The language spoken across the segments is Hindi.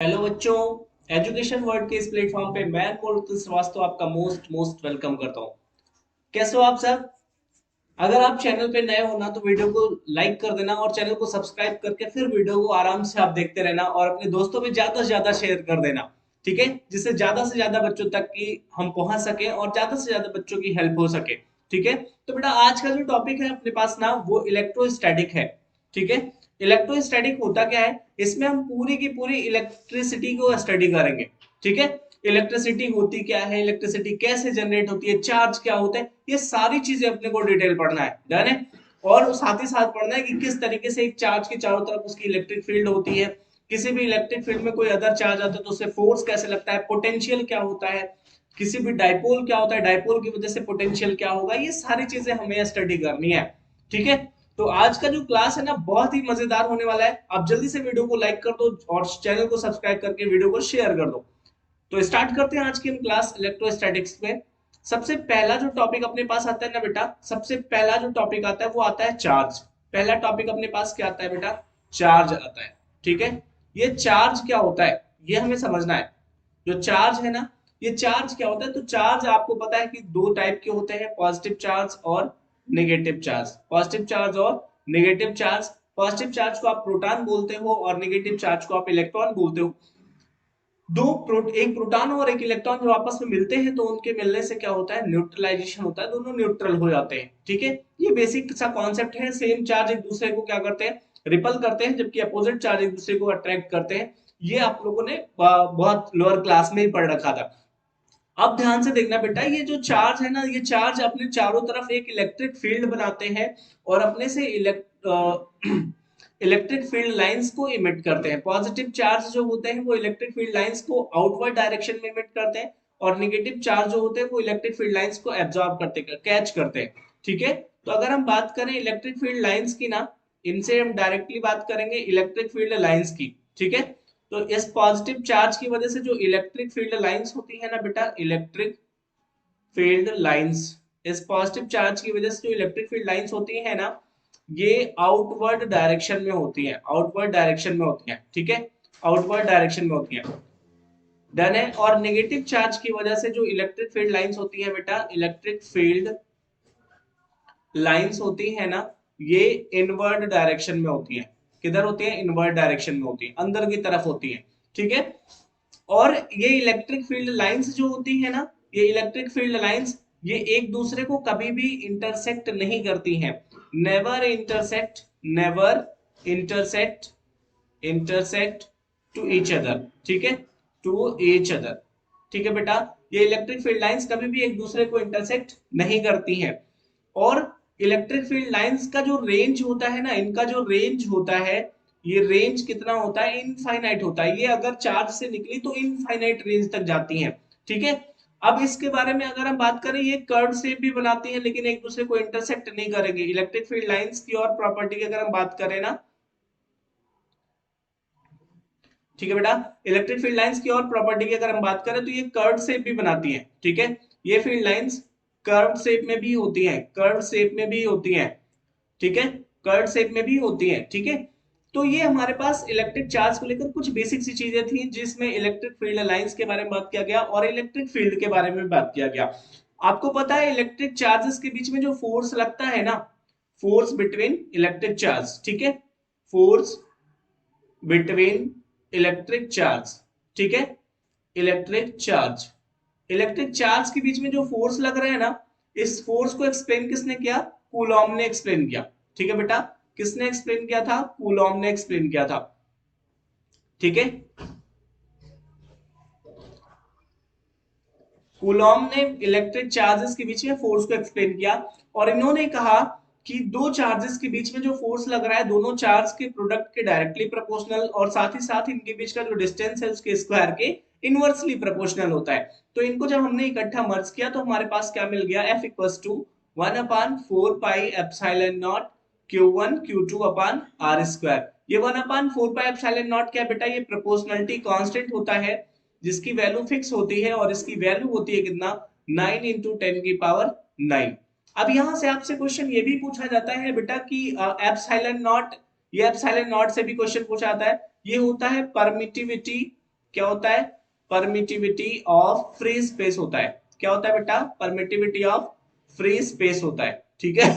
हेलो बच्चों, एजुकेशन वर्ल्ड के इस प्लेटफॉर्म पे मैं मूर्ति श्रीवास्तव आपका मोस्ट मोस्ट वेलकम करता हूँ। कैसे हो आप सब? अगर आप चैनल पे नए हो ना तो वीडियो को लाइक कर देना और चैनल को सब्सक्राइब करके फिर वीडियो को आराम से आप देखते रहना और अपने दोस्तों में ज्यादा से ज्यादा शेयर कर देना। ठीक है, जिससे ज्यादा से ज्यादा बच्चों तक की हम पहुंच सके और ज्यादा से ज्यादा बच्चों की हेल्प हो सके। ठीक है, तो बेटा आज का जो टॉपिक है अपने पास ना वो इलेक्ट्रोस्टैटिक है। ठीक है, इलेक्ट्रोस्टैटिक होता क्या है? इसमें हम पूरी की पूरी इलेक्ट्रिसिटी को स्टडी करेंगे। ठीक है, इलेक्ट्रिसिटी होती क्या है, इलेक्ट्रिसिटी कैसे जनरेट होती है, चार्ज क्या होता है, ये सारी चीजें अपने को डिटेल पढ़ना है। डन है? और साथ ही साथ पढ़ना है कि किस तरीके से एक चार्ज के चारों तरफ उसकी इलेक्ट्रिक फील्ड होती है, किसी भी इलेक्ट्रिक फील्ड में कोई अदर चार्ज आता है तो उससे फोर्स कैसे लगता है, पोटेंशियल क्या होता है, किसी भी डाइपोल क्या होता है, डाइपोल की वजह से पोटेंशियल क्या होगा, ये सारी चीजें हमें स्टडी करनी है। ठीक है, तो आज का जो क्लास है ना बहुत ही मजेदार होने वाला है। आप जल्दी से वीडियो को लाइक कर दो और चैनल को सब्सक्राइब करके वीडियो को शेयर कर दो। तो स्टार्ट करते हैं आज की हम क्लास इलेक्ट्रोस्टैटिक्स में। सबसे पहला जो टॉपिक अपने पास आता है ना बेटा, सबसे पहला जो टॉपिक आता है वो आता है चार्ज। पहला टॉपिक अपने पास क्या आता है बेटा? चार्ज आता है। ठीक है, ये चार्ज क्या होता है ये हमें समझना है। जो चार्ज है ना, ये चार्ज क्या होता है? तो चार्ज आपको पता है कि दो टाइप के होते हैं, पॉजिटिव चार्ज और नेगेटिव चार्ज। पॉजिटिव चार्ज और नेगेटिव चार्ज। पॉजिटिव चार्ज को आप प्रोटॉन बोलते हो और नेगेटिव चार्ज को आप इलेक्ट्रॉन बोलते हो। एक प्रोटॉन और एक इलेक्ट्रॉन जब आपस में मिलते हैं तो उनके मिलने से क्या होता है? न्यूट्रलाइजेशन होता है, दोनों न्यूट्रल हो जाते हैं। ठीक है, ये बेसिक सा कॉन्सेप्ट है। सेम चार्ज एक दूसरे को क्या करते हैं? रिपल करते हैं, जबकि अपोजिट चार्ज एक दूसरे को अट्रैक्ट करते हैं। ये आप लोगों ने बहुत लोअर क्लास में ही पढ़ रखा था। अब ध्यान से देखना बेटा, ये जो चार्ज है ना, ये चार्ज अपने चारों तरफ एक इलेक्ट्रिक फील्ड बनाते हैं और अपने से इलेक्ट्रिक फील्ड लाइंस को इमिट करते हैं। पॉजिटिव चार्ज जो होते हैं वो इलेक्ट्रिक फील्ड लाइंस को आउटवर्ड डायरेक्शन में इमिट करते हैं और नेगेटिव चार्ज जो होते हैं वो इलेक्ट्रिक फील्ड लाइंस को एब्जॉर्ब करते हैं, कैच करते हैं। ठीक है, तो अगर हम बात करें इलेक्ट्रिक फील्ड लाइंस की ना, इनसे हम डायरेक्टली बात करेंगे इलेक्ट्रिक फील्ड लाइंस की। ठीक है, तो इस पॉजिटिव चार्ज की वजह से जो इलेक्ट्रिक फील्ड लाइंस होती है ना बेटा, इलेक्ट्रिक फील्ड लाइंस, इस पॉजिटिव चार्ज की वजह से जो इलेक्ट्रिक फील्ड लाइंस होती है ना, ये आउटवर्ड डायरेक्शन में होती है, आउटवर्ड डायरेक्शन में होती है। ठीक है, आउटवर्ड डायरेक्शन में होती है। डन है? और नेगेटिव चार्ज की वजह से जो इलेक्ट्रिक फील्ड लाइंस होती है बेटा, इलेक्ट्रिक फील्ड लाइंस होती है ना, ये इनवर्ड डायरेक्शन में होती है। किधर होती है? इनवर्ड डायरेक्शन में होती है, अंदर की तरफ होती है। ठीक है, और ये इलेक्ट्रिक फील्ड लाइंस जो होती है ना, ये इलेक्ट्रिक फील्ड लाइंस ये एक दूसरे को कभी भी इंटरसेक्ट नहीं करती हैं। Never intersect, never intersect, intersect to each other. ठीक है, टू ईच अदर। ठीक है बेटा, ये इलेक्ट्रिक फील्ड लाइंस कभी भी एक दूसरे को इंटरसेक्ट नहीं करती हैं। और इलेक्ट्रिक फील्ड लाइंस का जो रेंज होता है ना, इनका जो रेंज होता है, ये रेंज कितना होता है? इनफाइनाइट होता है। ये अगर चार्ज से निकली तो इनफाइनाइट रेंज तक जाती हैं। ठीक है, अब इसके बारे में अगर हम बात करें, ये कर्व शेप भी बनाती है लेकिन एक दूसरे को इंटरसेक्ट नहीं करेंगे। इलेक्ट्रिक फील्ड लाइंस की और प्रॉपर्टी की अगर हम बात करें ना, ठीक है बेटा, इलेक्ट्रिक फील्ड लाइंस की और प्रॉपर्टी की अगर हम बात करें तो ये कर्व शेप भी बनाती है। ठीक है, ये फील्ड लाइंस कर्व शेप में भी होती है, कर्व शेप में भी होती है। ठीक है, कर्व शेप में भी होती है। ठीक है, तो ये हमारे पास इलेक्ट्रिक चार्ज को लेकर कुछ बेसिक सी चीजें थी जिसमें इलेक्ट्रिक फील्ड लाइंस के बारे में बात किया गया और इलेक्ट्रिक फील्ड के बारे में बात किया गया। आपको पता है इलेक्ट्रिक चार्जेस के बीच में जो फोर्स लगता है ना, फोर्स बिटवीन इलेक्ट्रिक चार्ज, ठीक है, फोर्स बिटवीन इलेक्ट्रिक चार्ज, ठीक है, इलेक्ट्रिक चार्ज, इलेक्ट्रिक चार्ज के बीच में जो फोर्स लग रहा है ना, इस फोर्स को एक्सप्लेन किसने किया? कूलॉम ने एक्सप्लेन किया। ठीक है बेटा, किसने एक्सप्लेन किया था? कूलॉम ने एक्सप्लेन किया था। ठीक है, कूलॉम ने इलेक्ट्रिक चार्जेस के बीच में फोर्स को एक्सप्लेन किया और इन्होंने कहा कि दो चार्जेस के बीच में जो फोर्स लग रहा है, दोनों चार्ज के प्रोडक्ट के डायरेक्टली प्रोपोर्शनल और साथ ही साथ इनके बीच का जो डिस्टेंस है उसके स्क्वायर के इनवर्सली प्रोपोर्शनल होता है। तो इनको जब हमने इकट्ठा मर्ज किया तो हमारे पास क्या मिल गया? F equals to 1/4 pi epsilon nought Q1 Q2 upon R square. ये 1/4 पाई एप्सिलॉन नॉट क्या बेटा? ये प्रोपोर्शनलिटी कांस्टेंट होता है जिसकी वैल्यू फिक्स होती है और इसकी वैल्यू होती है कितना? 9 × 10⁹ अब यहां से आपसे क्वेश्चन ये भी पूछा जाता है बेटा कि एप्सिलॉन नॉट, ये एप्सिलॉन नॉट से भी क्वेश्चन पूछा जाता है, ये होता है परमिटिविटी क्या होता है? परमिटिविटी ऑफ फ्री स्पेस होता है। क्या होता है बेटा? परमिटिविटी ऑफ फ्री स्पेस होता है। ठीक है।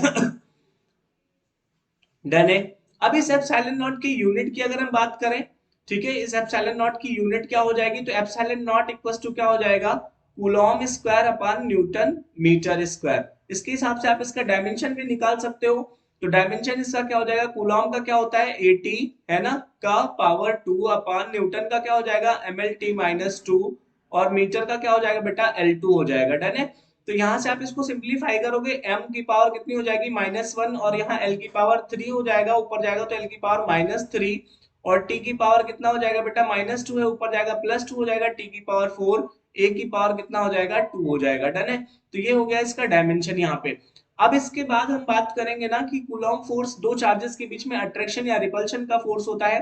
डन है। अब इस एप्सिलॉन नॉट की यूनिट की अगर हम बात करें, ठीक है, इस एप्सिलॉन नॉट की यूनिट क्या हो जाएगी? तो एप्सिलॉन नॉट इक्वल टू क्या हो जाएगा? Coulomb square upon newton metre square. इसके हिसाब से आप इसका डायमेंशन भी निकाल सकते हो। तो डायमेंशन इसका क्या हो जाएगा? कूलॉम का क्या होता है? 80 है ना, का पावर 2 अपॉन न्यूटन का क्या हो जाएगा? mlt माइनस 2, और मीटर का क्या हो जाएगा बेटा? L2 हो जाएगा। डन है। तो यहां से आप इसको सिंप्लीफाई करोगे, m की पावर कितनी हो जाएगी? -1, और यहाँ l की पावर 3 हो जाएगा, ऊपर जाएगा तो l की पावर -3, और t की पावर कितना हो जाएगा बेटा? -2 है, ऊपर जाएगा +2 हो जाएगा, t की पावर 4, a की पावर कितना हो जाएगा? 2 हो जाएगा। डन है। तो ये हो गया इसका डायमेंशन यहाँ पे। अब इसके बाद हम बात करेंगे ना कि कूलॉम फोर्स, दो चार्जेस के बीच में अट्रैक्शन या रिपल्शन का फोर्स होता है।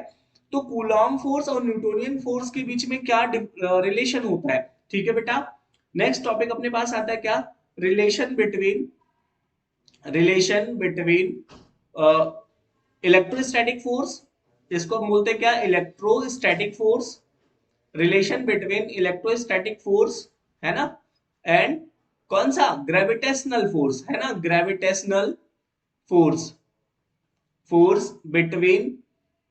तो कूलॉम फोर्स और न्यूटोनियन फोर्स के बीच में क्या रिलेशन होता है? ठीक है बेटा। नेक्स्ट टॉपिक अपने पास आता है क्या? रिलेशन बिटवीन इलेक्ट्रोस्टैटिक फोर्स, इसको हम बोलते हैं क्या? Electrostatic force. Relation between electrostatic force, है ना, एंड कौन सा? ग्रेविटेशनल फोर्स, है ना, gravitational force. Force between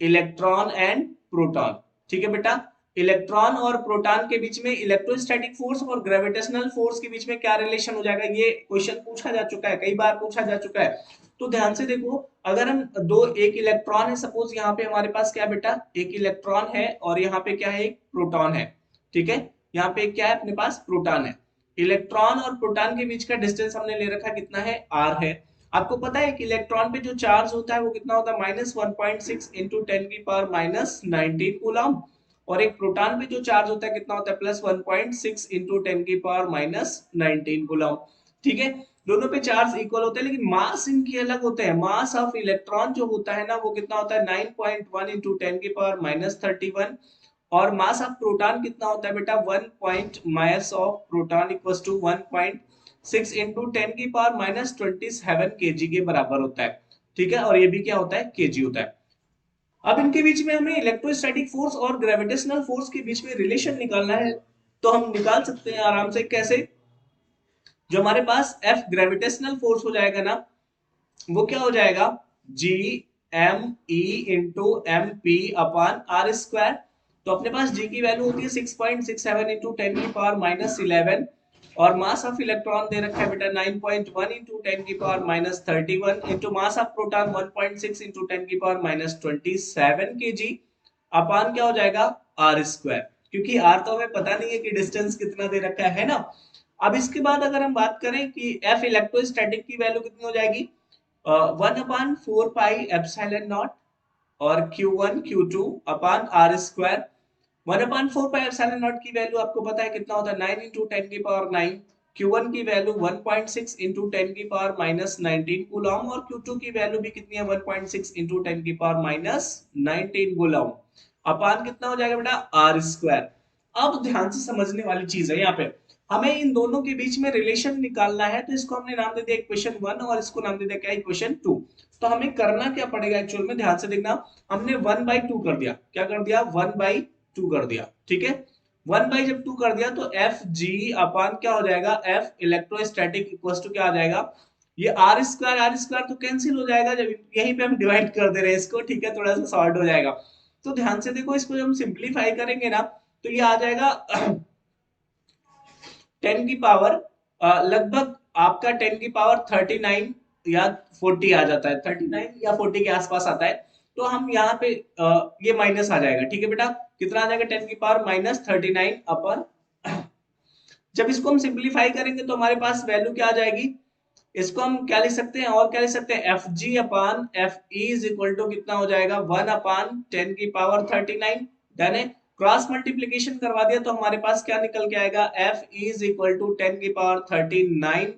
electron and proton. ठीक है बेटा। इलेक्ट्रॉन और प्रोटॉन के बीच में इलेक्ट्रोस्टैटिक फोर्स और ग्रेविटेशनल फोर्स के बीच में क्या रिलेशन हो जाएगा? ये क्वेश्चन पूछा जा चुका है, कई बार पूछा जा चुका है। तो ध्यान से देखो, अगर हम एक इलेक्ट्रॉन है, सपोज यहाँ पे हमारे पास क्या बेटा? एक इलेक्ट्रॉन है, और यहाँ पे क्या है? एक प्रोटॉन है। ठीक है। यहाँ पे क्या है अपने पास? प्रोटॉन है। इलेक्ट्रॉन और प्रोटॉन के बीच का डिस्टेंस हमने ले रखा कितना है? r है। आपको पता है कि इलेक्ट्रॉन पे जो चार्ज होता है वो कितना होता है? -1.6 इंटू 10⁻⁻19 कूलम। और एक प्रोटॉन पे जो चार्ज होता है कितना होता है? +1.6 इंटू 10⁻⁻19 कूलम। ठीक है। दोनों पे चार्ज इक्वल होते हैं, लेकिन मास इनके अलग होते हैं। मास ऑफ इलेक्ट्रॉन जो होता है ना, वो कितना होता है? 9.1 इंटू 10⁻31। और मास ऑफ प्रोटॉन कितना होता है बेटा? 1 mass of proton equals to 1.6 into 10⁻27 KG के बराबर होता है। ठीक है। और ये भी क्या होता है? केजी होता है। अब इनके बीच में हमें इलेक्ट्रोस्टैटिक फोर्स और ग्रेविटेशनल फोर्स के बीच में रिलेशन निकालना है। तो हम निकाल सकते हैं आराम से। कैसे? जो हमारे पास F ग्रेविटेशनल फोर्स हो जाएगा ना, वो क्या हो जाएगा? G M E into M P upon R square. तो अपने पास जी की वैल्यू होती है 6.67 इंटू 10⁻11, और मास ऑफ इलेक्ट्रॉन दे रखा है बेटा 9.1 into 10⁻31 into mass of proton 1.6 into 10⁻27 KG upon क्या हो जाएगा? Are square. क्योंकि आर तो हमें पता नहीं है कि डिस्टेंस कितना दे रखा है ना। अब इसके बाद अगर हम बात करें कि एफ इलेक्ट्रोस्टैटिक की वैल्यू कितनी हो जाएगी? 1/4 पाई एप्सिलॉन नॉट, और Q1 Q2 upon R square. 1/4 pi epsilon nought की वैल्यू आपको पता है कितना होता है? 9 इंटू 10⁻9। Q1 की वैल्यू 1.6 इंटू 10⁻−19 कूलम, और Q2 की वैल्यू भी कितनी है? 1.6 इंटू 10⁻19 कूलम अपॉन कितना हो जाएगा बेटा? R square. अब ध्यान से समझने वाली चीज है यहाँ पे, हमें इन दोनों के बीच में रिलेशन निकालना है। तो इसको हमने नाम दे दिया इक्वेशन 1, और इसको नाम दे दिया क्या? इक्वेशन 2। तो हमें करना क्या पड़ेगा एक्चुअल में? ध्यान से देखना, हमने 1/2 कर दिया। क्या कर दिया? 1/2 कर दिया। ठीक है। 1/2 कर दिया तो एफ जी अपॉन क्या हो जाएगा? एफ इलेक्ट्रोस्टैटिक इक्वल टू क्या आ जाएगा? ये आर स्क्वायर तो कैंसिल हो जाएगा, जब यहीं पे हम डिवाइड कर दे रहे हैं इसको। ठीक है, थोड़ा सा शॉर्ट हो जाएगा। तो ध्यान से देखो, इसको जब हम सिंप्लीफाई करेंगे ना, तो ये आ जाएगा 10 की पावर लगभग आपका 10 की पावर 39 या 40 आ जाता है, 39 या 40 के आसपास आता है। तो हम यहाँ पे ये माइनस आ जाएगा। ठीक है बेटा। कितना आ जाएगा? 10 की पावर -39 अपन। जब इसको हम सिंप्लीफाई करेंगे तो हमारे पास वैल्यू क्या आ जाएगी? इसको हम क्या लिख सकते हैं? और क्या लिख सकते हैं? F G upon F E is equal to कितना हो जाएगा? 1/10⁻39। डन है। क्रॉस मल्टीप्लीकेशन करवा दिया तो हमारे पास क्या निकल के आएगा? F is equal to 10⁻39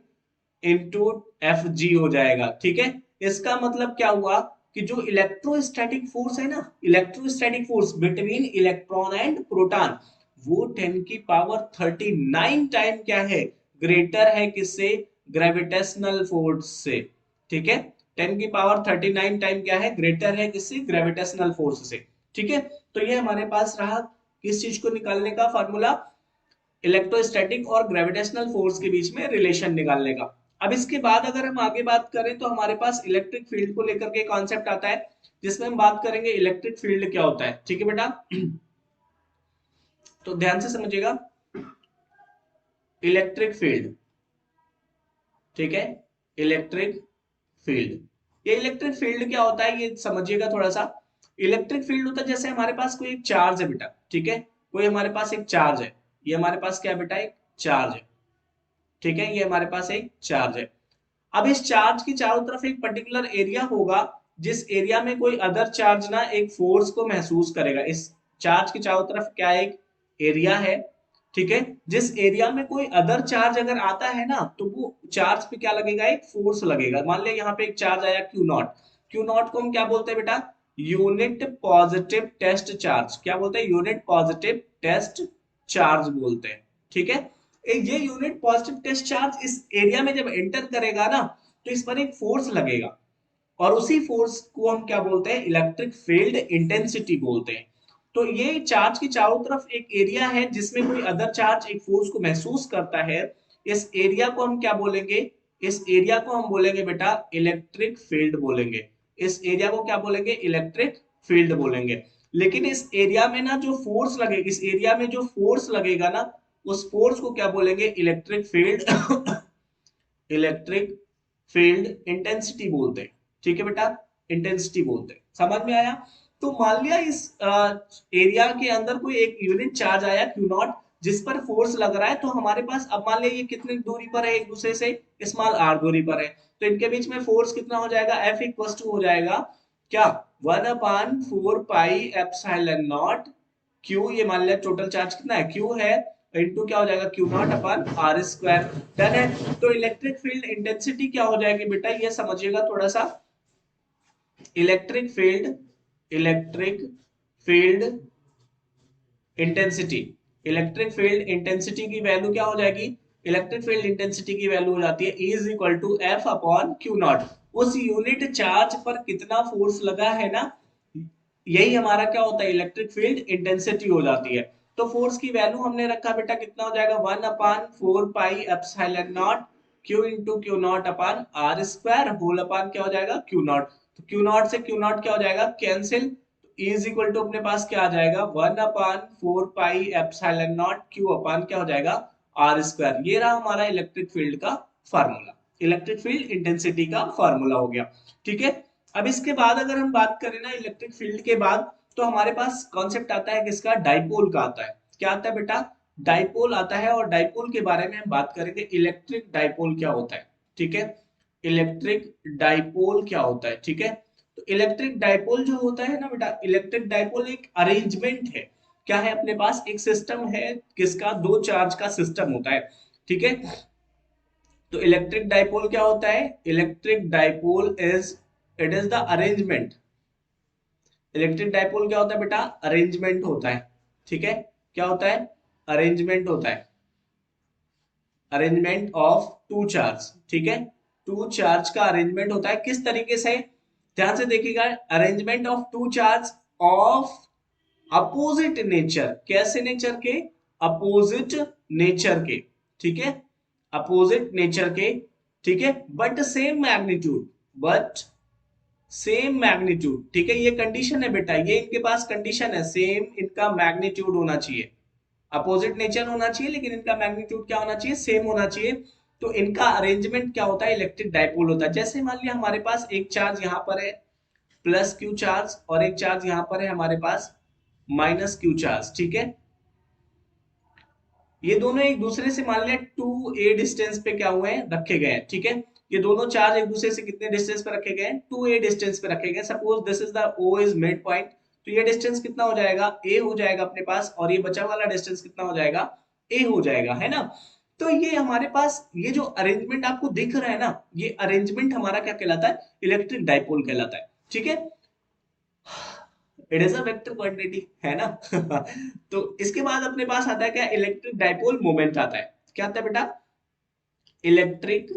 into F G हो जाएगा। ठीक है। इसका मतलब क्या हुआ कि जो इलेक्ट्रोस्टैटिक फोर्स है ना, electrostatic force between electron and proton, वो 10⁻39 टाइम क्या है? ग्रेटर है किससे? ग्रेविटेशनल फोर्स से। ठीक है। 10⁻39 टाइम क्या है? ग्रेटर है किससे? ग्रेविटेशनल फोर्स से। ठीक है। तो ये हमारे पास रहा किस चीज को निकालने का फॉर्मूला? इलेक्ट्रोस्टैटिक और ग्रेविटेशनल फोर्स के बीच में रिलेशन निकालने का। अब इसके बाद अगर हम आगे बात करें तो हमारे पास इलेक्ट्रिक फील्ड को लेकर के कॉन्सेप्ट आता है, जिसमें हम बात करेंगे इलेक्ट्रिक फील्ड क्या होता है। ठीक है बेटा, तो ध्यान से समझिएगा, इलेक्ट्रिक फील्ड, ठीक है, इलेक्ट्रिक फील्ड। ये इलेक्ट्रिक फील्ड क्या होता है ये समझिएगा थोड़ा सा। इलेक्ट्रिक फील्ड होता है जैसे हमारे पास कोई एक चार्ज है बेटा, ठीक है, कोई हमारे पास एक चार्ज है, ये हमारे पास क्या है बेटा, एक चार्ज है, ठीक है, ये हमारे पास एक चार्ज है। अब इस चार्ज की चारों तरफ एक पर्टिकुलर एरिया होगा, जिस एरिया में कोई अदर चार्ज ना एक फोर्स को महसूस करेगा। इस चार्ज की चारों तरफ क्या एक एरिया है, ठीक है, जिस एरिया में कोई अदर चार्ज अगर आता है ना तो वो चार्ज पे क्या लगेगा, एक फोर्स लगेगा। मान लिया यहाँ पे एक चार्ज आया क्यू नॉट, क्यू नॉट को हम क्या बोलते हैं बेटा, यूनिट पॉजिटिव टेस्ट चार्ज। क्या बोलते हैं, यूनिट पॉजिटिव टेस्ट चार्ज बोलते हैं, ठीक है। ये यूनिट पॉजिटिव टेस्ट चार्ज इस एरिया में जब एंटर करेगा ना तो इस पर एक फोर्स लगेगा, और उसी फोर्स को हम क्या बोलते हैं, इलेक्ट्रिक फील्ड इंटेंसिटी बोलते हैं। तो ये चार्ज की चारों तरफ एक एरिया है जिसमें कोई अदर चार्ज एक फोर्स को महसूस करता है। इस एरिया को हम क्या बोलेंगे, इस एरिया को हम बोलेंगे बेटा इलेक्ट्रिक फील्ड बोलेंगे। इस एरिया को क्या बोलेंगे, इलेक्ट्रिक फील्ड बोलेंगे। लेकिन इस एरिया में ना जो फोर्स लगेगा, इस एरिया में जो फोर्स लगेगा ना उस फोर्स को क्या बोलेंगे, electric field electric field intensity बोलते हैं, ठीक है बेटा, इंटेंसिटी बोलते हैं। समझ में आया? तो मान लिया इस एरिया के अंदर कोई एक यूनिट चार्ज आया क्यू नॉट, जिस पर फोर्स लग रहा है, तो हमारे पास अब मान लिया ये कितनी दूरी पर है एक दूसरे से, स्मॉल आर दूरी पर है, तो इनके बीच में फोर्स कितना हो जाएगा, एफ इक्वल टू हो जाएगा क्या, 1/4 पाई एप्सिलॉन नॉट क्यू, ये मान लिया टोटल चार्ज कितना है, क्यू है, इनटू क्या हो जाएगा, Q nought upon R square. Done है। तो इलेक्ट्रिक फील्ड इंटेंसिटी क्या हो जाएगी बेटा, ये समझिएगा थोड़ा सा। Electric field, electric field intensity, electric field intensity की वैल्यू क्या हो जाएगी, इलेक्ट्रिक फील्ड इंटेंसिटी की वैल्यू हो जाती है E is equal to F upon Q nought. उस यूनिट चार्ज पर कितना फोर्स लगा है ना, यही हमारा क्या होता है, इलेक्ट्रिक फील्ड इंटेंसिटी हो जाती है। तो फोर्स की वैल्यू हमने रखा बेटा कितना हो जाएगा, 1/4 pi epsilon not Q into Q nought upon R square whole upon क्या हो जाएगा, क्यू नॉट। तो क्यू नॉट से क्यू नॉट क्या हो जाएगा, कैंसिल, इज इक्वल टू अपने पास क्या आ जाएगा, 1/4 पाई एप्सिलॉन नॉट क्यू अपान क्या हो जाएगा, आर स्क्वायर। ये रहा हमारा इलेक्ट्रिक फील्ड का फार्मूला, इलेक्ट्रिक फील्ड इंटेंसिटी का फार्मूला हो गया, ठीक है। अब इसके बाद अगर हम बात करें ना इलेक्ट्रिक फील्ड के बाद, तो हमारे पास कॉन्सेप्ट आता है किसका, डाइपोल का आता है। क्या आता है बेटा, डाइपोल आता है, और डाइपोल के बारे में हम बात करेंगे, इलेक्ट्रिक डाइपोल क्या होता है, ठीक है, इलेक्ट्रिक डाइपोल क्या होता है, ठीक है। तो इलेक्ट्रिक डाइपोल जो होता है ना बेटा, इलेक्ट्रिक डाइपोल एक अरेंजमेंट है, क्या है, अपने पास एक सिस्टम है किसका, दो चार्ज का सिस्टम होता है, ठीक है। तो इलेक्ट्रिक डाइपोल क्या होता है, electric dipole is, it is the arrangement, electric dipole क्या होता है बेटा, अरेंजमेंट होता है, ठीक है, क्या होता है, अरेंजमेंट होता है, अरेंजमेंट ऑफ टू चार्ज, ठीक है, टू चार्ज का अरेंजमेंट होता है। किस तरीके से, ध्यान से देखिएगा, arrangement of two charge of opposite nature, कैसे नेचर के, अपोजिट नेचर के, ठीक है, अपोजिट नेचर के, ठीक है, but same magnitude, but same magnitude, ठीक है, ये कंडीशन है बेटा, ये इनके पास कंडीशन है, सेम इनका मैग्नीट्यूड होना चाहिए, अपोजिट नेचर होना चाहिए लेकिन इनका मैग्नीट्यूड क्या होना चाहिए, सेम होना चाहिए। तो इनका अरेंजमेंट क्या होता है, इलेक्ट्रिक डाइपोल होता है। जैसे मान लिया हमारे पास एक चार्ज यहाँ पर है प्लस क्यू चार्ज, और एक चार्ज यहाँ पर है हमारे पास माइनस क्यू चार्ज, ठीक है, ये दोनों एक दूसरे से मान लिया 2a डिस्टेंस पे क्या हुए हैं, रखे गए हैं, ठीक है। ये दोनों चार्ज एक दूसरे से कितने डिस्टेंस पे रखे गए हैं, 2a डिस्टेंस पे रखे गए। Suppose this is the o is mid point, तो ये डिस्टेंस कितना हो जाएगा, a हो जाएगा अपने पास, और ये बचा वाला डिस्टेंस कितना हो जाएगा, a हो जाएगा, है ना। तो ये हमारे पास ये जो अरेंजमेंट आपको दिख रहा है ना, ये अरेंजमेंट हमारा क्या कहलाता है, इलेक्ट्रिक डाइपोल कहलाता है, ठीक है। It is a vector quantity, है ना। तो इसके बाद अपने पास आता है क्या, इलेक्ट्रिक डाइपोल मोमेंट आता है। क्या आता है बेटा, इलेक्ट्रिक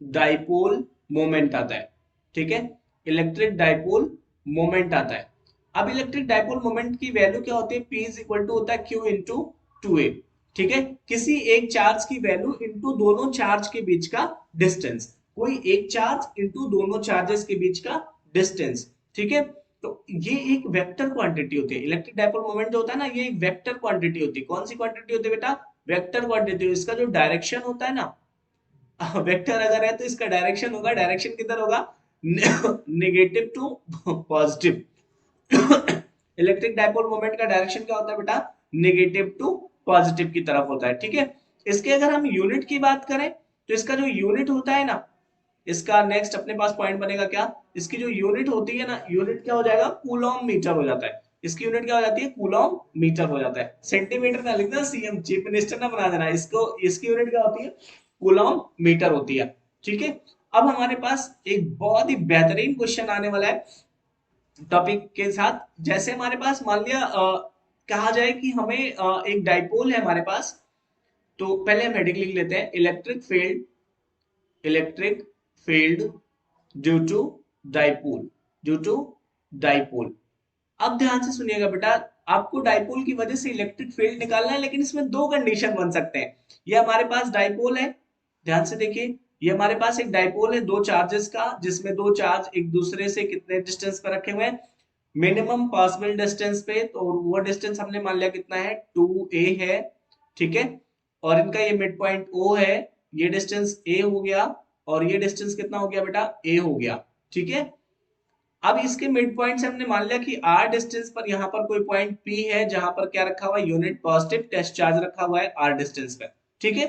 डाइपोल मोमेंट आता है, ठीक है, इलेक्ट्रिक डाइपोल मोमेंट आता है। अब इलेक्ट्रिक डाइपोल मोमेंट की वैल्यू क्या होती है, P इज इक्वल टू होता है Q इंटू 2a। ठीक है, किसी एक चार्ज की वैल्यू इंटू दोनों चार्ज के बीच का डिस्टेंस, कोई एक चार्ज इंटू दोनों चार्जेस के बीच का डिस्टेंस। ठीक है, तो ये एक वेक्टर क्वांटिटी होती है। इलेक्ट्रिक डाइपोल मोमेंट जो होता है ना, ये एक वेक्टर क्वांटिटी होती है। कौन सी क्वांटिटी होती है बेटा, वेक्टर क्वांटिटी। इसका जो डायरेक्शन होता है ना, वेक्टर अगर है तो इसका डायरेक्शन होगा, डायरेक्शन किधर होगा, negative to positive. Electric dipole moment का डायरेक्शन क्या होता है बेटा, नेगेटिव टू पॉजिटिव की तरफ होता है। ठीक है, इसके अगर हम यूनिट की बात करें तो इसका जो यूनिट होता है ना, इसका नेक्स्ट अपने पास पॉइंट बनेगा क्या, इसकी जो यूनिट होती है ना, यूनिट क्या हो जाएगा, कूलॉम मीटर हो जाता है। इसकी यूनिट क्या हो जाती है, कूलॉम मीटर हो जाता है। सेंटीमीटर ना लिखना, सीएम चीफ मिनिस्टर ना बना देना इसको। इसकी यूनिट क्या होती है, कूलॉम मीटर होती है। ठीक है, अब हमारे पास एक बहुत ही बेहतरीन क्वेश्चन आने वाला है टॉपिक के साथ। जैसे हमारे पास मान लिया कहा जाए कि हमें एक डाइपोल है हमारे पास, तो पहले हम हेडिंग लिख लेते हैं, electric field due to dipole, due to dipole. अब ध्यान से सुनिएगा बेटा, आपको डाइपोल की वजह से इलेक्ट्रिक फील्ड निकालना है, लेकिन इसमें दो कंडीशन बन सकते हैं। ये हमारे पास डाइपोल है, ध्यान से देखिए, ये हमारे पास एक डाइपोल है दो चार्जेस का, जिसमें दो चार्ज एक दूसरे से कितने डिस्टेंस पर रखे हुए हैं, मिनिमम पॉसिबल डिस्टेंस पे। तो वो डिस्टेंस हमने मान लिया कितना है, 2a है। ठीक है, और इनका ये मिड पॉइंट O है, ये डिस्टेंस a हो गया, और ये डिस्टेंस कितना हो गया बेटा, a हो गया। ठीक है, अब इसके मिड पॉइंट से हमने मान लिया कि r डिस्टेंस पर यहाँ पर कोई पॉइंट P है, जहां पर क्या रखा हुआ है, यूनिट पॉजिटिव टेस्ट चार्ज रखा हुआ है r डिस्टेंस पर। ठीक है,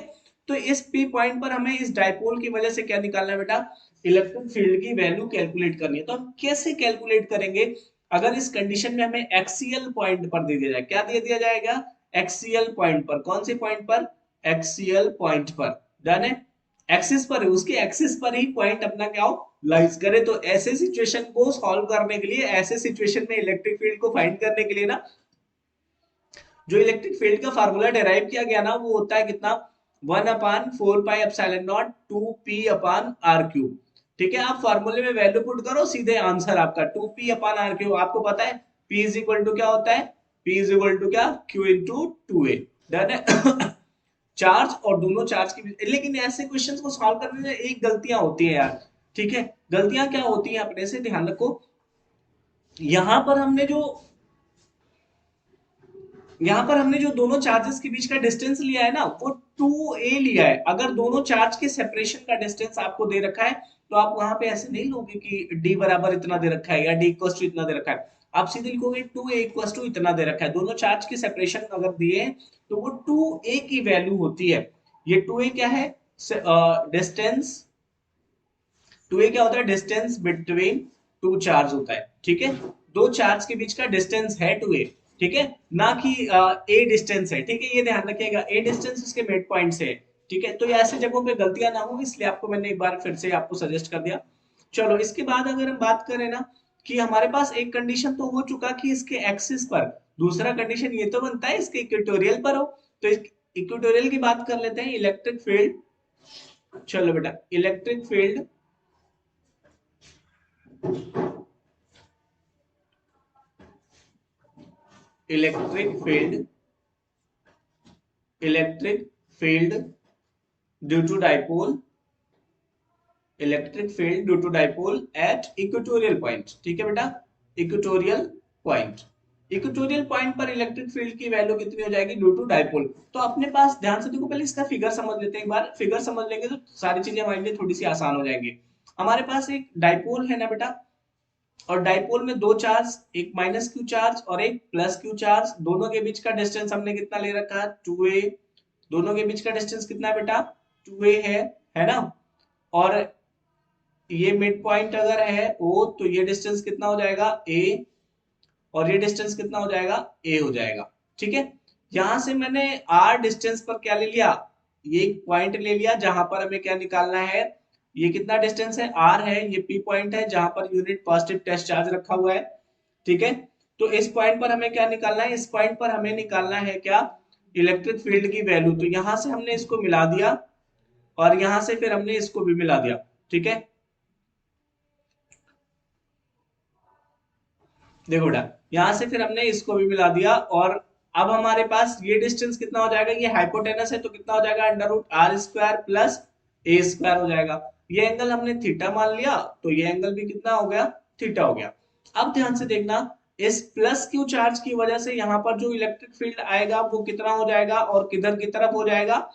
तो इस P पॉइंट पर हमें इस डाइपोल की वजह से क्या निकालना है बेटा, इलेक्ट्रिक फील्ड की वैल्यू कैलकुलेट करनी है। तो हम कैसे कैलकुलेट करेंगे, अगर इस कंडीशन में हमें एक्सियल पॉइंट पर दे दिया जाए, क्या दे दिया जाएगा, एक्सियल पॉइंट पर। कौन से पॉइंट पर, एक्सियल पॉइंट पर। डन है, एक्सिस पर है, उसके एक्सिस पर ही पॉइंट अपना क्या हो, लाइज करे। तो ऐसे सिचुएशन को सॉल्व करने के लिए, ऐसे सिचुएशन में इलेक्ट्रिक फील्ड को फाइंड करने के लिए ना, जो इलेक्ट्रिक फील्ड का फार्मूला डेराइव किया गया ना, वो होता है कितना, 1/4πε0 2p/r³। ठीक है, आप फार्मूले में वैल्यू पुट करो, सीधे आंसर आपका 2p/r³। आपको पता है p इज इक्वल टू क्या होता है, p इज इक्वल टू क्या, q इंटू 2a। डन है। चार्ज और दोनों चार्ज की, लेकिन ऐसे क्वेश्चंस को सॉल्व करने में एक गलतियां होती है यार। ठीक है, गलतियां क्या होती हैं अपने से ध्यान रखो। यहां पर हमने जो यहां पर हमने जो दोनों चार्जेस के बीच का डिस्टेंस लिया है ना, वो 2a लिया है। अगर दोनों चार्ज के सेपरेशन का डिस्टेंस आपको दे रखा है, तो आप वहां पे ऐसे नहीं लोगे कि d बराबर इतना दे रखा है या d इक्वल टू इतना दे रखा है। आप सीधे लिखोगे 2a इक्वल टू इतना दे रखा है। दोनों चार्ज की सेपरेशन अगर दिए हैं, तो वो 2a की वैल्यू होती है। ये 2a क्या है, डिस्टेंस, 2a क्या होता है, डिस्टेंस बिटवीन टू चार्ज होता है। ठीक है, दो चार्ज के बीच का डिस्टेंस है 2a। ठीक है, ना कि a डिस्टेंस है। ठीक है, ये ध्यान रखिएगा, a डिस्टेंस उसके मिड पॉइंट से है। ठीक है, तो ऐसे जगहों पे गलतियां ना हो, इसलिए आपको मैंने एक बार फिर से आपको सजेस्ट कर दिया। चलो, इसके बाद अगर हम बात करें ना, कि हमारे पास एक कंडीशन तो हो चुका कि इसके एक्सिस पर, दूसरा कंडीशन ये तो बनता है इसके इक्वेटोरियल पर हो। तो इक्वेटोरियल की बात कर लेते हैं, इलेक्ट्रिक फील्ड। चलो बेटा, electric field, electric field, electric field due to dipole, electric field due to dipole at equatorial point. ठीक है बेटा, इक्वेटोरियल पॉइंट, इक्वेटोरियल पॉइंट पर इलेक्ट्रिक फील्ड की वैल्यू कितनी हो जाएगी, ड्यू टू डाइपोल। तो अपने पास ध्यान से देखो, पहले इसका फिगर समझ लेते हैं एक बार। फिगर समझ लेंगे तो सारी चीजें हमारे लिए थोड़ी सी आसान हो जाएंगी। हमारे पास एक डाइपोल है ना बेटा, और डाइपोल में दो चार्ज, एक माइनस क्यू चार्ज और एक प्लस क्यू चार्ज, दोनों के बीच का डिस्टेंस हमने कितना ले रखा है, 2a। दोनों के बीच का डिस्टेंस कितना है बेटा, 2a है ना। और ये मिड पॉइंट अगर है O, तो ये डिस्टेंस कितना हो जाएगा, a, और ये डिस्टेंस कितना हो जाएगा, a हो जाएगा। ठीक है, यहां से मैंने r डिस्टेंस पर क्या ले लिया, ये एक पॉइंट ले लिया जहां पर हमें क्या निकालना है, ये कितना डिस्टेंस है, r है, ये p पॉइंट है जहां per unit positive test charge रखा हुआ है। ठीक है, तो इस पॉइंट पर हमें क्या निकालना है, इस पॉइंट पर हमें निकालना है क्या, इलेक्ट्रिक फील्ड की वैल्यू। तो यहां से हमने इसको मिला दिया, और यहां से फिर हमने इसको भी मिला दिया। ठीक है, देखो बेटा, यहां से फिर हमने इसको भी मिला दिया, और अब हमारे पास ये डिस्टेंस कितना हो जाएगा, ये हाइपोटेनस है तो कितना हो जाएगा, under root R square plus A square हो जाएगा। ये एंगल हमने थीटा मान लिया, तो ये एंगल भी कितना हो गया, थीटा हो गया। अब ध्यान से देखना, इस प्लस क्यू चार्ज की वजह से यहाँ पर जो इलेक्ट्रिक फील्ड आएगा वो कितना हो जाएगा और किधर की तरफ हो जाएगा,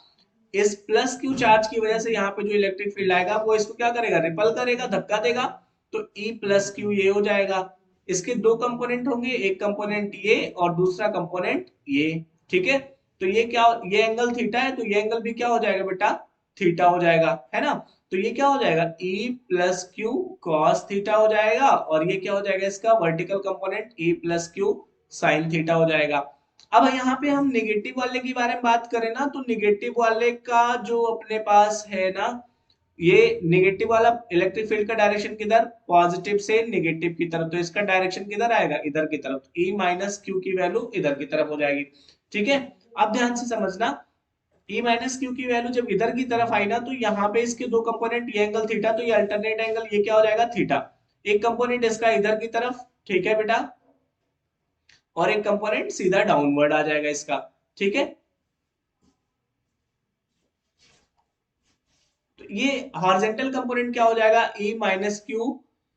इस प्लस क्यू चार्ज की वजह से यहाँ पे जो इलेक्ट्रिक फील्ड आएगा वो इसको क्या करेगा, रिपल करेगा, धक्का देगा। तो ई प्लस क्यू ये हो जाएगा। इसके दो कंपोनेंट होंगे, एक कंपोनेंट ये और दूसरा कंपोनेंट ये। ठीक है, तो ये क्या, ये एंगल थीटा है तो ये एंगल भी क्या हो जाएगा बेटा, थीटा हो जाएगा, है ना। तो ये क्या हो जाएगा, E plus Q cos theta हो जाएगा, और ये क्या हो जाएगा, इसका vertical component E plus Q sine theta हो जाएगा। अब यहाँ पे हम निगेटिव वाले के बारे में बात करें ना, तो निगेटिव वाले का जो अपने पास है ना, ये निगेटिव वाला इलेक्ट्रिक फील्ड का डायरेक्शन किधर, पॉजिटिव से निगेटिव की तरफ, तो इसका डायरेक्शन किधर आएगा, इधर की तरफ, तो ई माइनस क्यू की वैल्यू इधर की तरफ हो जाएगी। ठीक है, अब ध्यान से समझना, ई माइनस क्यू की वैल्यू जब इधर की तरफ आई ना, तो यहाँ पे इसके दो कंपोनेंट, ये एंगल थीटा, तो ये अल्टरनेट एंगल ये क्या हो जाएगा, थीटा। एक कंपोनेंट इसका इधर की तरफ, ठीक है बेटा, और एक कंपोनेंट सीधा डाउनवर्ड आ जाएगा इसका। ठीक है, तो ये हॉरिजॉन्टल कंपोनेंट क्या हो जाएगा, e minus Q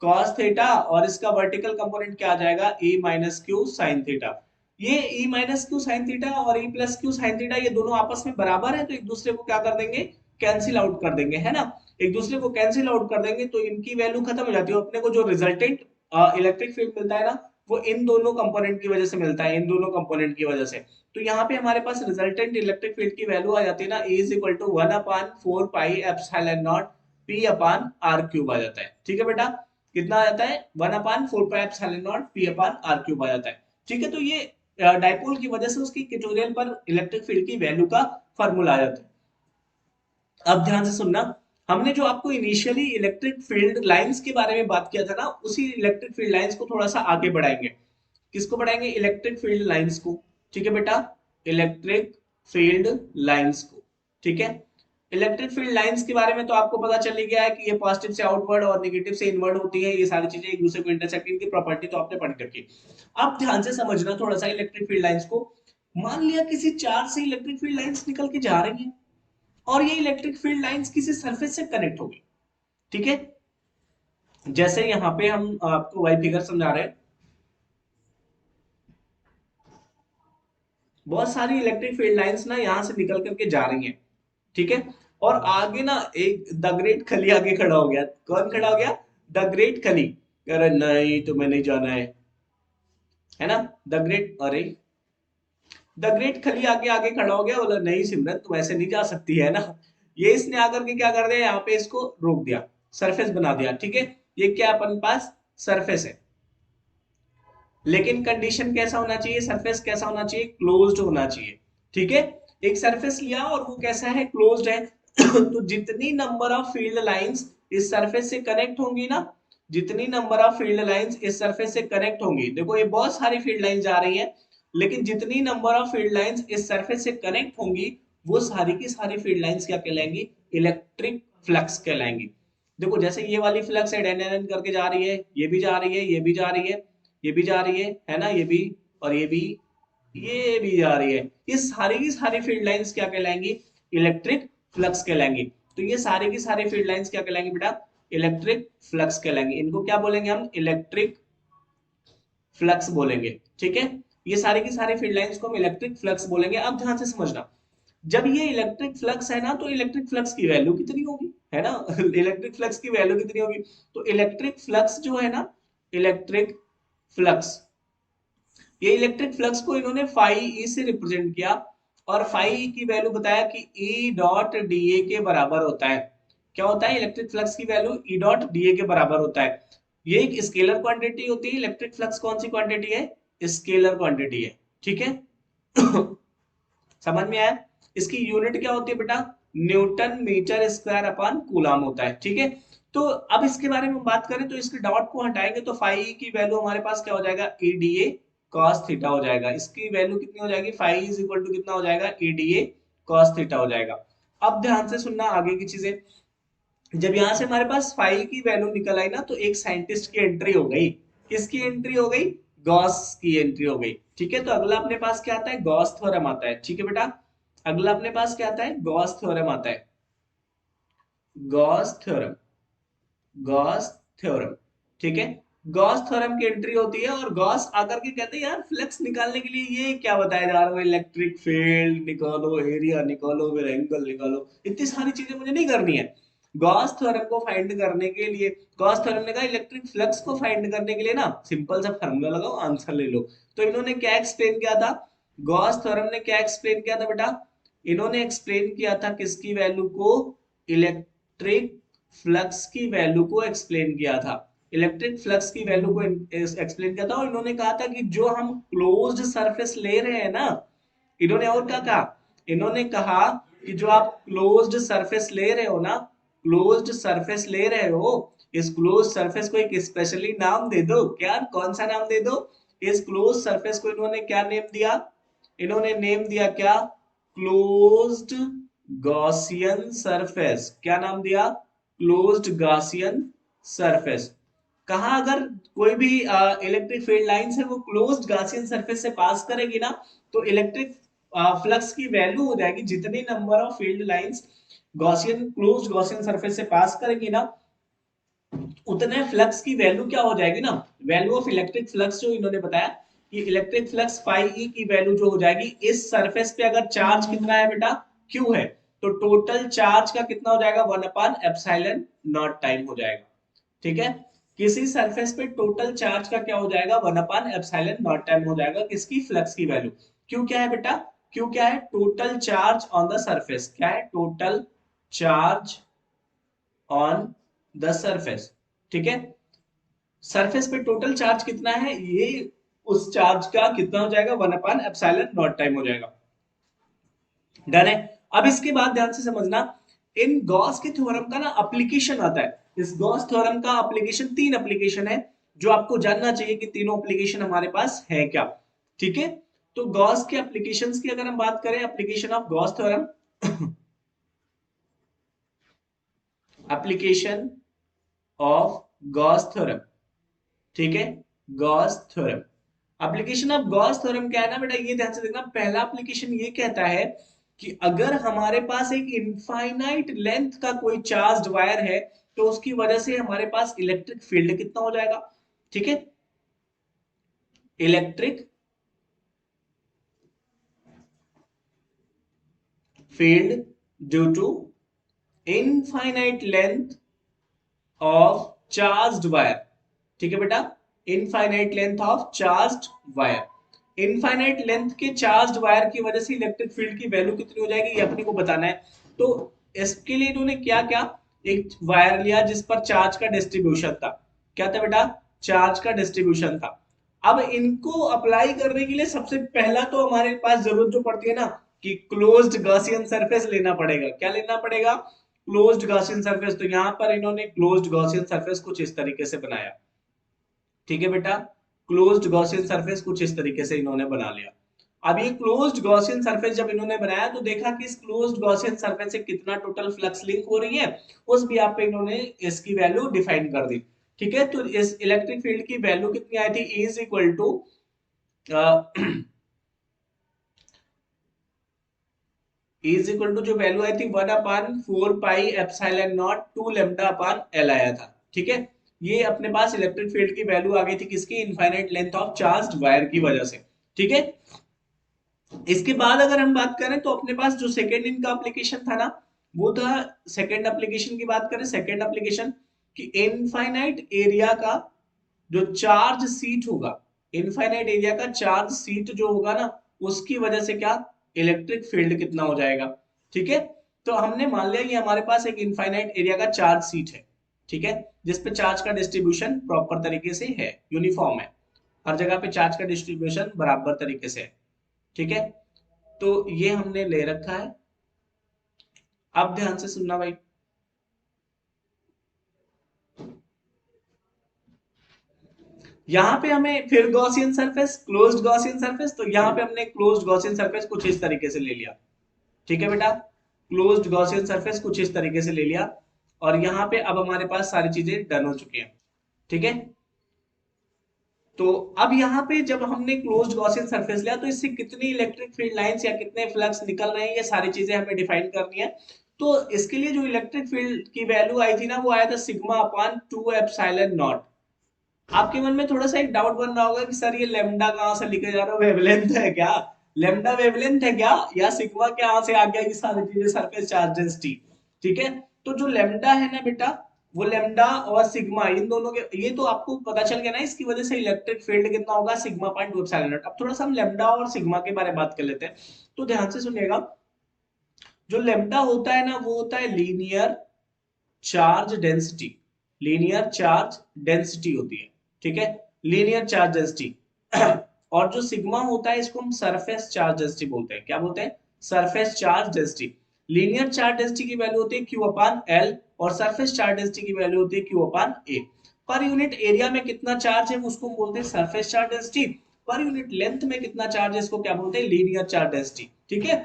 cos theta, और इसका वर्टिकल कंपोनेंट क्या आ जाएगा, e minus Q sine theta. ये e minus Q sine theta और e plus Q sine theta ये दोनों आपस में बराबर है, तो एक दूसरे को क्या कर देंगे, कैंसिल आउट कर देंगे, है ना। एक दूसरे को कैंसिल आउट कर देंगे तो इनकी वैल्यू खत्म हो जाती है, अपने को जो रिजल्टेंट इलेक्ट्रिक फील्ड मिलता है ना, वो इन दोनों कंपोनेंट की वजह से मिलता है, इन दोनों कंपोनेंट की वजह से। तो यहाँ पे हमारे पास रिजल्टेंट इलेक्ट्रिक फील्ड की वैल्यू आ जाती है ना, E is equal to 1/4 pi epsilon not P upon r cube आ जाता है। ठीक है बेटा, कितना आ जाता है, 1/4 pi epsilon not P upon r cube आ जाता है। ठीक है, तो ये डाइपोल की वजह से उसकी इक्वेटोरियल पर इलेक्ट्रिक फील्ड की वैल्यू का फॉर्मूला आ जाता है। अब ध्यान से सुनना, हमने जो आपको इनिशियली इलेक्ट्रिक फील्ड लाइंस के बारे में बात किया था ना, उसी इलेक्ट्रिक फील्ड लाइंस को थोड़ा सा आगे बढ़ाएंगे। किसको बढ़ाएंगे, इलेक्ट्रिक फील्ड लाइंस को। ठीक है बेटा, इलेक्ट्रिक फील्ड लाइंस को। ठीक है, इलेक्ट्रिक फील्ड लाइंस के बारे में तो आपको पता चल ही गया है कि ये पॉजिटिव से आउटवर्ड और नेगेटिव से इनवर्ड होती है, ये सारी चीजें एक दूसरे को इंटरसेक्ट, इनकी प्रॉपर्टी तो आपने पढ़ रखी। अब ध्यान से समझना थोड़ा सा इलेक्ट्रिक फील्ड लाइंस को। मान लिया किसी चार्ज से इलेक्ट्रिक फील्ड लाइंस निकल के जा रही है, और ये इलेक्ट्रिक फील्ड लाइंस किसी सरफेस से कनेक्ट होगी। ठीक है, जैसे यहाँ पे हम आपको वाई फिगर समझा रहे हैं, बहुत सारी इलेक्ट्रिक फील्ड लाइंस ना यहाँ से निकल करके जा रही हैं। ठीक है, और आगे ना एक द ग्रेट खली आगे खड़ा हो गया। कौन खड़ा हो गया, द ग्रेट खली, कह रहा नहीं तुम्हें नहीं जाना है ना। द ग्रेट, अरे द ग्रेट खली आगे आगे खड़ा हो गया, बोला नहीं सिमरन तुम ऐसे नहीं जा सकती, है ना। ये इसने आकर के क्या कर दिया, यहाँ पे इसको रोक दिया, सरफेस बना दिया। ठीक है, ये क्या अपन पास सरफेस है, लेकिन कंडीशन कैसा होना चाहिए, सरफेस कैसा होना चाहिए, क्लोज्ड होना चाहिए। ठीक है, एक सरफेस लिया और वो कैसा है, क्लोज्ड है। तो जितनी नंबर ऑफ फील्ड लाइंस इस सरफेस से कनेक्ट होंगी ना, जितनी नंबर ऑफ फील्ड लाइंस इस सरफेस से कनेक्ट होंगी, देखो ये बहुत सारी फील्ड लाइन जा रही है, लेकिन जितनी नंबर ऑफ फील्ड लाइंस इस सरफेस से कनेक्ट होंगी, वो सारी की सारी फील्ड लाइंस क्या कहलाएंगी, इलेक्ट्रिक फ्लक्स कहलाएंगी। देखो जैसे ये वाली फ्लक्स है, एन करके जा रही है, ये भी जा रही है, ये भी जा रही है, ये भी जा रही है ना, ये भी, और ये भी जा रही है। ये सारी की सारी फील्ड लाइंस क्या कहलाएंगी, इलेक्ट्रिक फ्लक्स कहलाएंगी। तो ये सारी की सारी फील्ड लाइंस क्या कहलाएंगी बेटा, इलेक्ट्रिक फ्लक्स कहलाएंगे। इनको क्या बोलेंगे हम, इलेक्ट्रिक फ्लक्स बोलेंगे। ठीक है, ये सारी की सारी फील्ड लाइंस को हम इलेक्ट्रिक फ्लक्स बोलेंगे। अब ध्यान से समझना, जब ये इलेक्ट्रिक फ्लक्स है ना, तो इलेक्ट्रिक फ्लक्स की वैल्यू कितनी होगी, है ना। इलेक्ट्रिक फ्लक्स की वैल्यू कितनी होगी, तो इलेक्ट्रिक फ्लक्स जो है ना, इलेक्ट्रिक फ्लक्स, ये इलेक्ट्रिक फ्लक्स को इन्होंने फाई ई से रिप्रेजेंट किया, और फाई ई की वैल्यू बताया कि ई डॉट डी ए के बराबर होता है। क्या होता है, इलेक्ट्रिक फ्लक्स की value E dot D A के बराबर होता है। ये एक स्केलर क्वांटिटी होती है, इलेक्ट्रिक फ्लक्स कौन सी क्वांटिटी है, स्केलर क्वांटिटी है। ठीक है, समझ में आया। इसकी यूनिट क्या होती है बेटा, newton metre square upon coulomb होता है। ठीक है, तो अब इसके बारे में बात करें तो इसके डॉट को हटाएंगे तो फाई की वैल्यू हमारे पास क्या हो जाएगा, ईडीए cos थीटा हो जाएगा। इसकी वैल्यू कितनी हो जाएगी, फाई इज इक्वल टू कितना हो जाएगा, ईडीए cos थीटा हो जाएगा। अब ध्यान से सुनना आगे की चीजें, जब यहां से हमारे पास फाई की वैल्यू निकल आई ना, तो एक साइंटिस्ट की एंट्री हो गई। किसकी एंट्री हो गई, गॉस की एंट्री हो गई। ठीक है, तो अगला अपने पास क्या आता है, गॉस थ्योरम आता है। ठीक है बेटा, अगला अपने पास क्या आता है, गॉस थ्योरम आता है। Gauss theorem, Gauss theorem. ठीक है, गॉस थ्योरम की एंट्री होती है और गॉस आकर के कहते हैं यार फ्लक्स निकालने के लिए ये क्या बताया जा रहा है, इलेक्ट्रिक फील्ड निकालो, एरिया निकालो, फिर एंगल निकालो, इतनी सारी चीजें मुझे नहीं करनी है। गॉस थ्योरम को फाइंड करने के लिए, गॉस थ्योरम ने कहा इलेक्ट्रिक फ्लक्स को फाइंड करने के लिए ना सिंपल सा फार्मूला लगाओ, आंसर ले लो। तो इन्होंने क्या एक्सप्लेन किया था, गॉस थ्योरम ने क्या एक्सप्लेन किया था बेटा, इन्होंने एक्सप्लेन किया था किसकी वैल्यू को, इलेक्ट्रिक फ्लक्स की वैल्यू को एक्सप्लेन किया था। इलेक्ट्रिक फ्लक्स की वैल्यू को एक्सप्लेन किया था और इन्होंने कहा था कि जो हम क्लोज्ड सरफेस ले रहे हैं ना, इन्होंने और क्या कहा, इन्होंने कहा कि जो आप क्लोज्ड सरफेस ले रहे हो ना, क्लोज्ड सरफेस ले रहे हो, इस क्लोज सरफेस को एक स्पेशली नाम दे दो। क्या, कौन सा नाम दे दो, इस क्लोज सरफेस को इन्होंने क्या नेम दिया, इन्होंने नेम दिया क्या, क्लोज्ड गॉसियन सरफेस। क्या नाम दिया, क्लोज्ड गॉसियन सरफेस। कहा अगर कोई भी इलेक्ट्रिक फील्ड लाइंस है वो क्लोज्ड गॉसियन सरफेस से पास करेगी ना, तो इलेक्ट्रिक फ्लक्स की वैल्यू हो जाएगी, जितने number of field lines Gaussian closed Gaussian surface से पास करेगी ना, उतने फ्लक्स की वैल्यू क्या हो जाएगी ना, वैल्यू ऑफ इलेक्ट्रिक फ्लक्स जो इन्होंने बताया कि इलेक्ट्रिक फ्लक्स फाई ई की वैल्यू जो हो जाएगी, इस सरफेस पे अगर चार्ज कितना है बेटा, क्यू है, तो टोटल चार्ज का कितना हो जाएगा, 1/एप्सिलॉन नॉट टाइम हो जाएगा। ठीक है, किसी सरफेस पे टोटल चार्ज का क्या हो जाएगा, 1/एप्सिलॉन नॉट टाइम हो जाएगा, किसकी, फ्लक्स की वैल्यू। क्यों क्या है बेटा, क्यों क्या है, total charge on the surface, क्या है, total charge on the surface. ठीक है, सरफेस पे टोटल चार्ज कितना है, ये उस चार्ज का कितना हो जाएगा, 1/एप्सिलॉन नॉट टाइम हो जाएगा। डन है। अब इसके बाद ध्यान से समझना, इन गॉस के थ्योरम का ना एप्लीकेशन आता है। इस गॉस थ्योरम का एप्लीकेशन, 3 एप्लीकेशन है जो आपको जानना चाहिए कि तीनों एप्लीकेशन हमारे पास है क्या। ठीक है, तो गॉस के एप्लीकेशंस की अगर हम बात करें, application of Gauss theorem, application of Gauss theorem. ठीक है, Gauss theorem, application of Gauss theorem क्या है ना बेटा, ये ध्यान से देखना, पहला एप्लीकेशन ये कहता है कि अगर हमारे पास एक इनफाइनाइट लेंथ का कोई चार्ज्ड वायर है, तो उसकी वजह से हमारे पास इलेक्ट्रिक फील्ड कितना हो जाएगा। ठीक है, electric field due to infinite length of charged wire. ठीक है बेटा, infinite length of charged wire, infinite length के चार्ज्ड वायर की वजह से इलेक्ट्रिक फील्ड की वैल्यू कितनी हो जाएगी, ये अपने को बताना है। तो इसके लिए इन्होंने क्या क्या, एक वायर लिया जिस पर चार्ज का डिस्ट्रीब्यूशन था। क्या था बेटा, चार्ज का डिस्ट्रीब्यूशन था। अब इनको अप्लाई करने के लिए सबसे पहला तो हमारे पास जरूरत जो पड़ती है ना, कि क्लोज्ड गॉसियन सरफेस लेना पड़ेगा। क्या लेना पड़ेगा, क्लोज्ड गॉसियन सरफेस। तो यहां पर इन्होंने क्लोज्ड गॉसियन सरफेस कुछ इस तरीके से बनाया। ठीक है बेटा, क्लोज्ड गॉसियन सरफेस कुछ इस तरीके से इन्होंने बना लिया। अब ये क्लोज्ड गॉसियन सरफेस जब इन्होंने बनाया तो देखा कि इस क्लोज्ड गॉसियन सरफेस से कितना टोटल फ्लक्स लिंक हो रही है, उस भी आप पे इन्होंने इसकी वैल्यू डिफाइन कर दी। ठीक है, तो इस इलेक्ट्रिक फील्ड की वैल्यू कितनी आई थी, E is equal to is equal to जो वैल्यू आई थी 1/4 pi epsilon naught 2 lambda upon L आया था। ठीक है, ये अपने पास इलेक्ट्रिक फील्ड की वैल्यू आ गई थी किसकी, infinite length of charged wire की वजह से। ठीक है, इसके बाद अगर हम बात करें तो अपने पास जो सेकेंड इनका एप्लीकेशन था ना, वो था, सेकेंड एप्लीकेशन की बात करें, सेकेंड एप्लीकेशन कि इनफाइनाइट एरिया का जो चार्ज सीट होगा, इनफाइनाइट एरिया का चार्ज सीट जो होगा ना, उसकी वजह से क्या, इलेक्ट्रिक फील्ड कितना हो जाएगा। ठीक है, तो हमने मान लिया कि हमारे पास एक इनफाइनाइट एरिया का चार्ज सीट है। ठीक है, जिसपे चार्ज का डिस्ट्रीब्यूशन प्रॉपर तरीके से है, यूनिफॉर्म है, हर जगह पे चार्ज का डिस्ट्रीब्यूशन बराबर तरीके से है। ठीक है, तो ये हमने ले रखा है। अब ध्यान से सुनना भाई, यहाँ पे हमें फिर Gaussian surface, closed Gaussian surface, तो यहाँ पे हमने क्लोज्ड गॉसियन सरफेस कुछ इस तरीके से ले लिया। ठीक है बेटा, क्लोज्ड गॉसियन सरफेस कुछ इस तरीके से ले लिया और यहाँ पे अब हमारे पास सारी चीजें डन हो चुकी हैं। ठीक है, तो अब यहाँ पे जब हमने क्लोज्ड गॉसियन सरफेस लिया तो इससे कितनी इलेक्ट्रिक फील्ड लाइंस या कितने फ्लक्स निकल रहे हैं, ये सारी चीजें हमें डिफाइन करनी है। तो इसके लिए जो इलेक्ट्रिक फील्ड की वैल्यू आई थी ना, वो आया था सिग्मा अपॉन 2 एप्सिलॉन नॉट। आपके मन में थोड़ा सा एक डाउट बन रहा होगा कि सर ये लेमडा कहाँ से लिखे जा रहा है, वेवलेंथ है क्या, लेमडा वेवलेंथ है क्या, या सिग्मा कहाँ से आ गया, ये सारी चीजें सरफेस चार्ज डेंसिटी। ठीक है, तो जो लेमडा है ना बेटा, वो लेमडा और सिग्मा इन दोनों के, ये तो आपको पता चल गया ना, इसकी वजह से इलेक्ट्रिक फील्ड कितना होगा, sigma point two epsilon not. अब थोड़ा सा हम लेमडा और सिग्मा के बारे में बात कर लेते हैं, तो ध्यान से सुनिएगा। जो लेमडा होता है ना, वो होता है linear charge density, linear charge density होती है। ठीक है, लीनियर चार्ज डेंसिटी। और जो सिग्मा होता है इसको हम सरफेस चार्ज डेंसिटी बोलते हैं। क्या बोलते हैं? Surface charge density. Linear charge density की वैल्यू होती है क्यू अपान एल, और सरफेस चार्ज डेंसिटी की वैल्यू होती है क्यू अपान ए। पर यूनिट एरिया में कितना चार्ज है उसको बोलते हैं surface charge density. Per unit length में कितना चार्ज है इसको क्या बोलते हैं, लीनियर चार्ज डेंसिटी। ठीक है,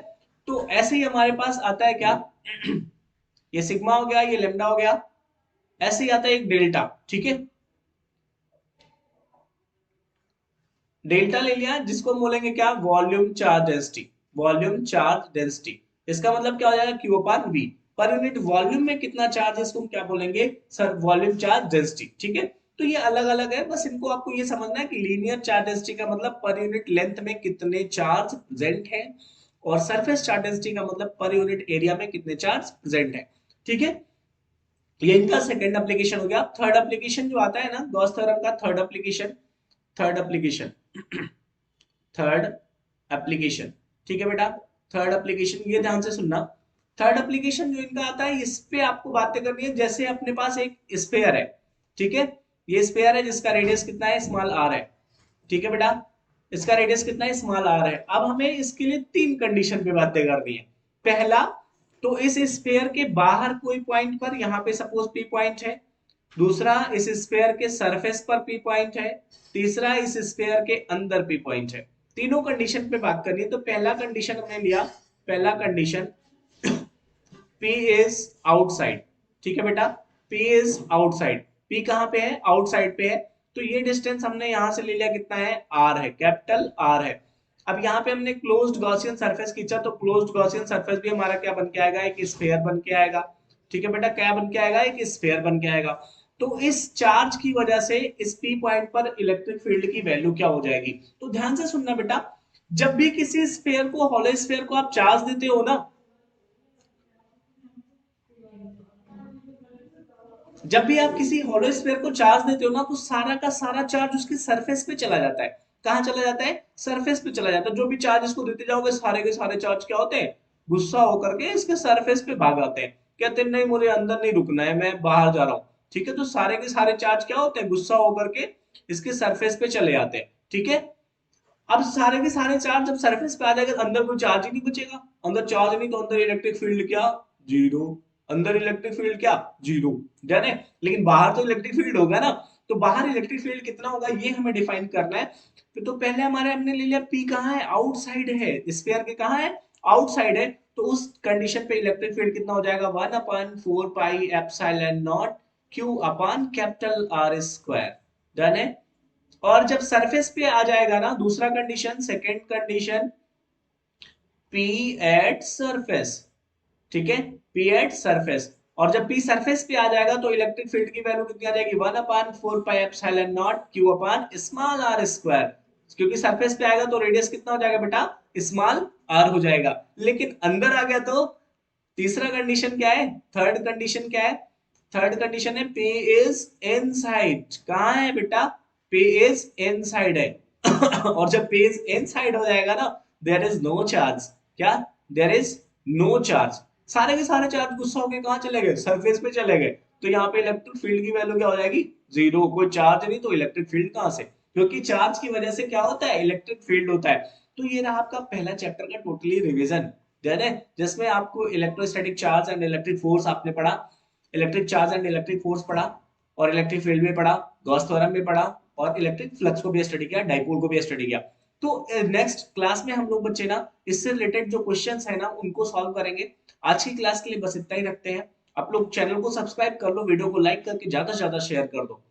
तो ऐसे ही हमारे पास आता है क्या, ये सिग्मा हो गया, ये लेमडा हो गया, ऐसे ही आता है एक डेल्टा। ठीक है, डेल्टा ले लिया, जिसको हम बोलेंगे क्या, volume charge density. Volume charge density, इसका मतलब क्या हो जाएगा, क्यू अपान वी। पर यूनिट वॉल्यूम में कितना चार्ज है इसको हम क्या बोलेंगे, सर वॉल्यूम चार्ज डेंसिटी। ठीक है, तो ये अलग अलग है, बस इनको आपको ये समझना है कि लीनियर चार्ज डेंसिटी का मतलब पर यूनिट लेंथ में कितने चार्ज प्रेजेंट है, और सरफेस चार्ज डेंसिटी का मतलब पर यूनिट एरिया में कितने चार्ज प्रेजेंट है। ठीक है, ये इनका सेकंड एप्लीकेशन हो गया। थर्ड एप्लीकेशन जो आता है ना गॉस थ्योरम का, third application, third application, third application. ठीक है बेटा, थर्ड एप्लीकेशन ये ध्यान से सुनना। थर्ड एप्लीकेशन जो इनका आता है, इस पे आपको बातें करनी है। जैसे अपने पास एक स्फेयर है, ठीक है, ये स्फेयर है जिसका रेडियस कितना है, स्मॉल आर है। ठीक है बेटा, इसका रेडियस कितना है, स्मॉल आर है। अब हमें इसके लिए तीन कंडीशन पे बातें करनी है। पहला, तो इस स्फेयर के बाहर कोई पॉइंट पर, यहाँ पे सपोज पी पॉइंट है। दूसरा, इस स्फेयर के सरफेस पर पी पॉइंट है। तीसरा, इस स्फेयर के अंदर पी पॉइंट है। तीनों कंडीशन पे बात करनी है। तो पहला कंडीशन हमने लिया, पहला कंडीशन, P इज आउटसाइड। ठीक है बेटा, P इज आउटसाइड। P कहां पे है, आउटसाइड पे है। तो ये डिस्टेंस हमने यहां से ले लिया, कितना है, R है, कैपिटल R है। अब यहाँ पे हमने क्लोज्ड गॉसियन सरफेस खींचा, तो क्लोज्ड गॉसियन सरफेस भी हमारा क्या बन के आएगा, एक स्फेयर बन के आएगा। ठीक है बेटा, क्या बन के आएगा, एक स्फेयर बन के आएगा। तो इस चार्ज की वजह से इस पी पॉइंट पर इलेक्ट्रिक फील्ड की वैल्यू क्या हो जाएगी। तो ध्यान से सुनना बेटा, जब भी किसी स्फेयर को, हॉलो स्फेयर को आप चार्ज देते हो ना, जब भी आप किसी हॉलो स्फीयर को चार्ज देते हो ना, तो सारा का सारा चार्ज उसके सरफेस पे चला जाता है। कहां चला जाता है, सरफेस पे चला जाता है। जो भी चार्ज इसको देते जाओगे, सारे के सारे चार्ज क्या होते हैं, गुस्सा होकर के इसके सरफेस पे भाग आते हैं। कहते हैं नहीं, मुझे अंदर नहीं रुकना है, मैं बाहर जा रहा हूं। ठीक है, तो सारे के सारे चार्ज क्या होते हैं, गुस्सा होकर के इसके सरफेस पे चले जाते हैं। ठीक है, अब सारे के सारे चार्ज जब सरफेस पे आ जाएगा, अंदर कोई चार्ज ही नहीं बचेगा। अंदर चार्ज नहीं, तो अंदर इलेक्ट्रिक फील्ड क्या, जीरो। अंदर इलेक्ट्रिक फील्ड क्या, जीरो। जाने, लेकिन बाहर तो इलेक्ट्रिक फील्ड होगा ना। तो बाहर इलेक्ट्रिक फील्ड कितना होगा, ये हमें डिफाइन करना है। तो पहले हमारे हमने ले लिया, पी कहाँ है, आउटसाइड है, स्फीयर के कहाँ है, आउटसाइड है। तो उस कंडीशन पे इलेक्ट्रिक फील्ड कितना हो जाएगा, 1/4 pi epsilon not Q upon capital R square. Done है। और जब सरफेस पे आ जाएगा ना, दूसरा condition, second condition, P at surface. ठीक है, P एट सरफेस। और जब P सरफेस पे आ जाएगा तो इलेक्ट्रिक फील्ड की वैल्यू कितनी आ जाएगी, 1/4 pi epsilon not Q upon small R square. क्योंकि सरफेस पे आएगा तो रेडियस कितना हो जाएगा बेटा, स्मॉल आर हो जाएगा। लेकिन अंदर आ गया तो तीसरा कंडीशन क्या है, थर्ड कंडीशन क्या है, थर्ड कंडीशन है P इज इनसाइड। कहां है बेटा, P इज इनसाइड है। और जब P इज इनसाइड हो जाएगा ना, देयर इज नो चार्ज। क्या, देयर इज नो चार्ज। सारे के सारे चार्ज गुस्सा होके कहां चले गए, सरफेस पे चले गए। तो यहाँ पे इलेक्ट्रिक फील्ड की वैल्यू क्या हो जाएगी, जीरो। कोई चार्ज नहीं तो इलेक्ट्रिक फील्ड कहां से, क्योंकि चार्ज की वजह से क्या होता है, इलेक्ट्रिक फील्ड होता है। तो ये रहा आपका पहला चैप्टर का टोटली रिवीजन, जिसमें आपको electrostatic charge and electric force आपने पढ़ा, electric charge and electric force पढ़ा, और इलेक्ट्रिक फील्ड भी पढ़ा, गॉस थ्योरम भी पढ़ा, और इलेक्ट्रिक फ्लक्स को भी स्टडी किया, डाइपोल को भी स्टडी किया। तो नेक्स्ट क्लास में हम लोग बच्चे ना, इससे रिलेटेड जो क्वेश्चंस है ना, उनको सॉल्व करेंगे। आज की क्लास के लिए बस इतना ही रखते हैं। आप लोग चैनल को सब्सक्राइब कर लो, वीडियो को लाइक करके ज्यादा से ज्यादा शेयर कर दो।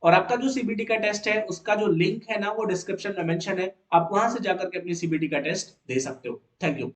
और आपका जो सीबीटी का टेस्ट है उसका जो लिंक है ना वो डिस्क्रिप्शन में मेंशन है, आप वहां से जाकर के अपनी सीबीटी का टेस्ट दे सकते हो। Thank you.